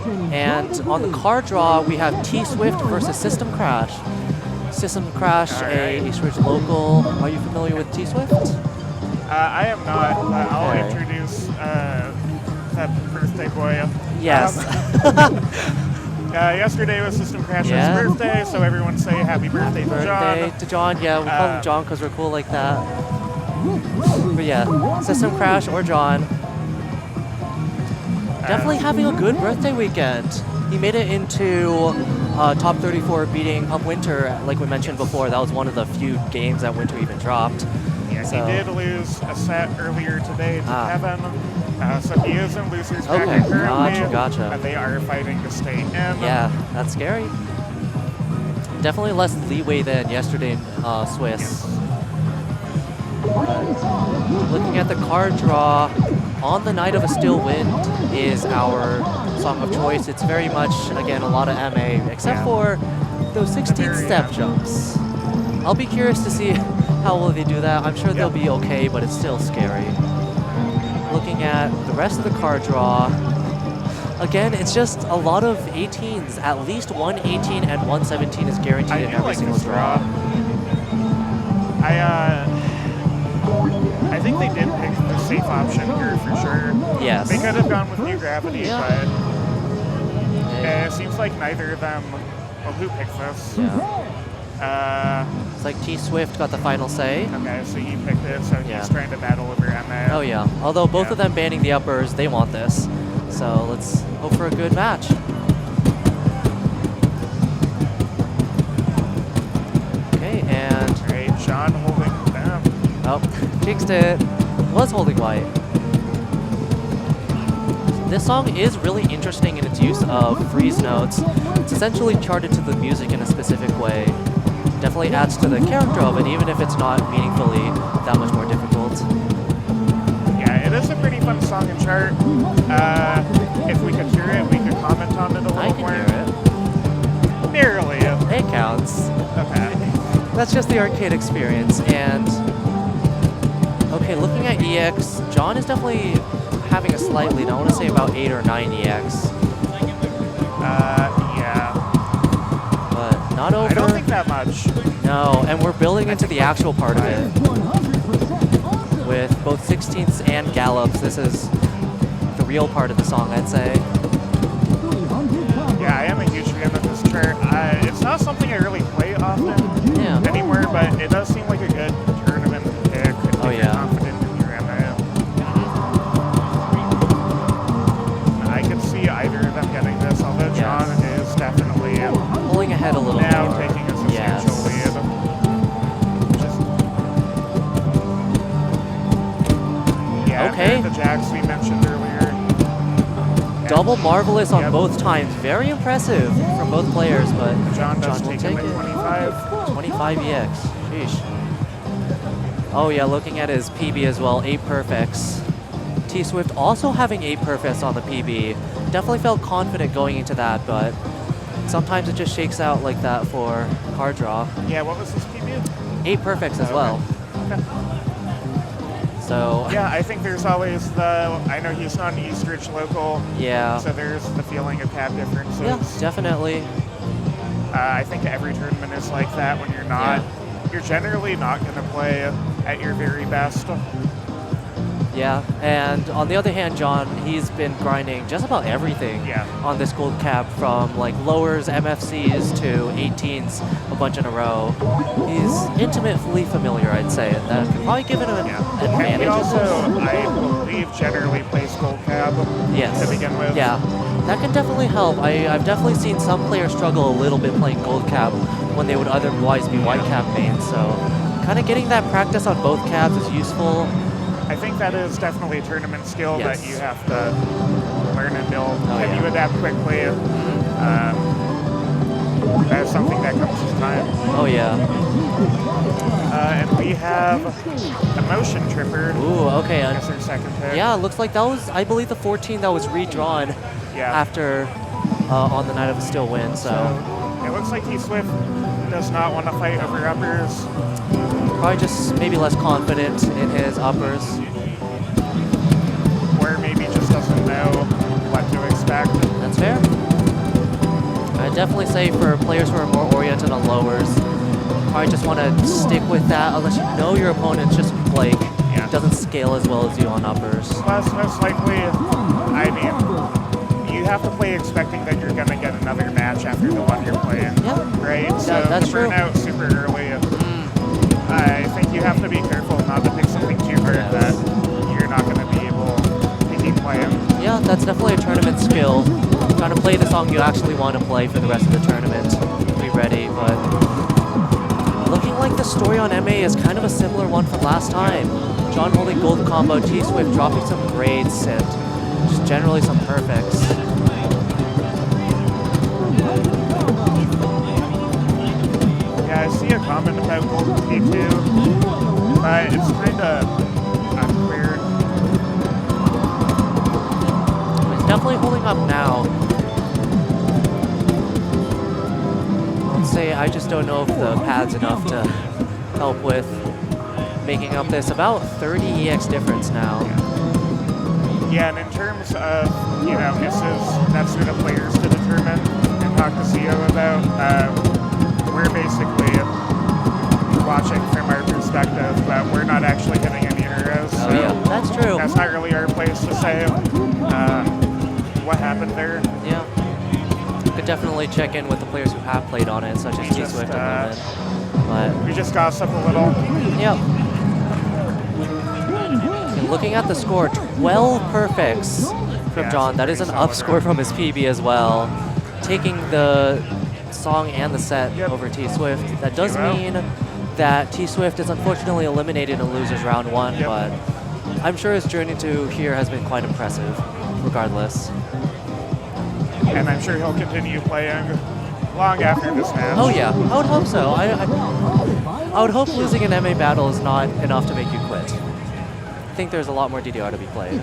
And on the card draw, we have tSwift versus SystemKrash. SystemKrash, a Eastridge local. Are you familiar with tSwift? I am not, but I'll introduce that birthday boy. Yes. Yesterday was SystemKrash's birthday, so everyone say happy birthday to John. To John, yeah, we call him John because we're cool like that. But yeah, SystemKrash or John. Definitely having a good birthday weekend. He made it into top 34 beating Pump Winter, like we mentioned before. That was one of the few games that Winter even dropped. Yeah, so. He did lose a set earlier today to Kevin. So he is in loser's bracket currently. Gotcha. But they are fighting to stay in. Yeah, that's scary. Definitely less leeway than yesterday in Swiss. Yes. Looking at the card draw, On the Night of a Still Wind is our song of choice. It's very much, again, a lot of MA, except for those 16 step jumps. I'll be curious to see how will they do that. I'm sure they'll be okay, but it's still scary. Looking at the rest of the card draw, again, it's just a lot of 18s. At least one 18 and one 17 is guaranteed in every single draw. I think they did pick the safe option here for sure. Yes. They could have gone with New Gravity, but it seems like neither of them. Well, who picked this? It's like tSwift got the final say. Okay, so he picked it, so he's trying to battle over MA. Oh yeah, although both of them banning the uppers, they want this. So let's hope for a good match. Okay, and... Alright, John holding them. Oh, jinxed it. Was holding white. This song is really interesting in its use of freeze notes. It's essentially charted to the music in a specific way. Definitely adds to the character of it, even if it's not meaningfully that much more difficult. Yeah, it is a pretty fun song and chart. If we could hear it, we could comment on it a little more. I can hear it. Barely. It counts. Okay. That's just the arcade experience. And okay, looking at EX, John is definitely having a slight lead. I want to say about 8 or 9 EX. Not over. I don't think that much. No, and we're building into the actual part of it. With both 16ths and gallops, this is the real part of the song, I'd say. Yeah, I am a huge fan of this chart. It's not something I really play often anymore, but it does seem like a good tournament pick. Oh yeah. Confident in your MA. I can see either of them getting this, although John is definitely pulling ahead a little now more. Taking a substantial lead. Okay. The jacks we mentioned earlier. Double marvelous on both times. Very impressive from both players, but John does will take take it. 25. 25 EX. Sheesh. Oh yeah, looking at his PB as well, 8 perfects. tSwift also having 8 perfects on the PB. Definitely felt confident going into that, but sometimes it just shakes out like that for card draw. Yeah, what was his PB? 8 perfects as well. Okay. So yeah, I think there's always the, I know he's not an Eastridge local. Yeah. So there's the feeling of cap differences. Yeah, definitely. I think every tournament is like that when you're not, you're generally not going to play at your very best. Yeah, and on the other hand, John, he's been grinding just about everything on this gold cap, from like lowers, MFCs to 18s a bunch in a row. He's intimately familiar, I'd say. That could probably give him an advantage. And he also, I believe, generally plays gold cap to begin with. Yeah, that can definitely help. I've definitely seen some players struggle a little bit playing gold cap when they would otherwise be white cap mains, so kind of getting that practice on both caps is useful. I think that is definitely a tournament skill that you have to learn and build. Can you adapt quickly? That's something that comes with time. Oh yeah. And we have a motion tripper. Ooh, okay. That's their second pick. Yeah, looks like that was, I believe, the 14 that was redrawn after On the Night of a Still Wind. So it looks like tSwift does not want to fight over uppers. Probably just maybe less confident in his uppers. Or maybe just doesn't know what to expect. That's fair. I'd definitely say for players who are more oriented on lowers, probably just want to stick with that unless you know your opponent's just like doesn't scale as well as you on uppers. Plus, most likely, I mean, you have to play expecting that you're going to get another match after the one you're playing, right? So that's to burn out super early, I think you have to be careful not to pick something too hard that you're not going to be able to keep playing. Yeah, that's definitely a tournament skill. Trying to play the song you actually want to play for the rest of the tournament. Be ready, but looking like the story on MA is kind of a similar one from last time. John holding gold combo, tSwift dropping some grades and just generally some perfects. Yeah, I see a comment about gold P2, but it's kind of unclear. He's definitely holding up now. I'd say I just don't know if the pad's enough to help with making up this about 30 EX difference now. Yeah, and in terms of, you know, misses, that's for the players to determine and talk to CEO about. We're basically watching from our perspective, but we're not actually hitting any arrows. Oh yeah, that's true. That's not really our place to say what happened there. Yeah. Could definitely check in with the players who have played on it, such as tSwift at the moment. But we just gossip a little. Yep. And looking at the score, 12 perfects from John. That is an up score from his PB as well. Taking the song and the set over tSwift. That does mean that tSwift is unfortunately eliminated in losers round 1, but I'm sure his journey to here has been quite impressive, regardless. And I'm sure he'll continue playing long after this match. Oh yeah, I would hope so. I would hope losing an MA battle is not enough to make you quit. I think there's a lot more DDR to be played.